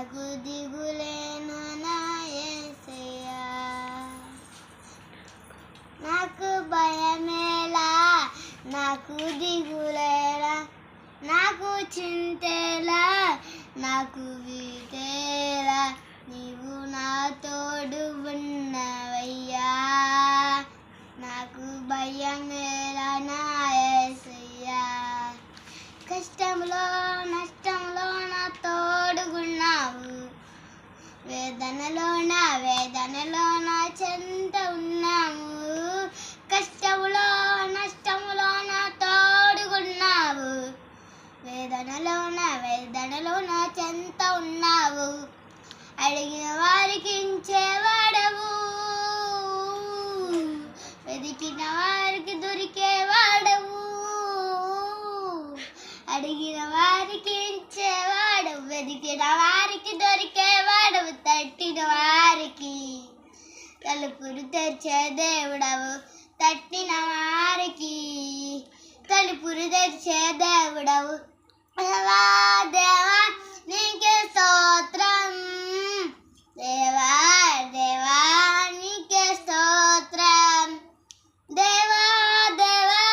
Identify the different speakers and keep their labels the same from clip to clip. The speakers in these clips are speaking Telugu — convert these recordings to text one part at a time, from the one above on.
Speaker 1: నాకు దిగులేను నా యేసయ్యా. నాకు భయమేలా, నాకు దిగులేలా, నాకు చింతేలా, నాకు వీతేలా, నీవు నా తోడు ఉన్నవయ్యా. నాకు భయమేలా నా యేసయ్యా. కష్టంలో నష్టంలో నా తోడుగున్నావు, వేదనలో నా చెంత ఉన్నావు. కష్టంలో నష్టంలో నా తోడుగున్నావు, వేదనలో నా చెంత ఉన్నావు. అడిగిన వారికి ఇచ్చేవాడవు, వెతికిన వారికి దొరికేవాడవు. అడిగిన వారికి ఇచ్చేవాడవు, వెతికిన వారికి దొరికేవాడవు. తట్టిన వారికి తలుపులు తెరిచే దేవుడవు, తట్టిన వారికి తలుపులు తెరిచే దేవుడవు. దేవా దేవా నీకే స్తోత్రం, దేవా దేవా నీకే స్తోత్రం, దేవా దేవా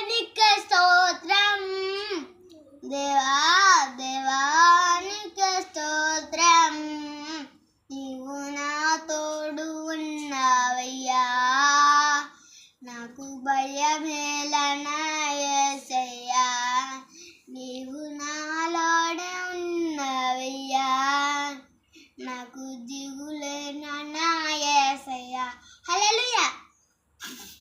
Speaker 1: నీకే స్తోత్రం, దేవా దేవా నీకే స్తోత్రం. నీవు నా తోడు ఉన్నావయ్యా. నాకు భయమేలా నా యేసయ్యా. నీవు నాలోనే ఉన్నవయ్యా. నాకు దిగులేనా నా యేసయ్యా. హల్లెలూయా.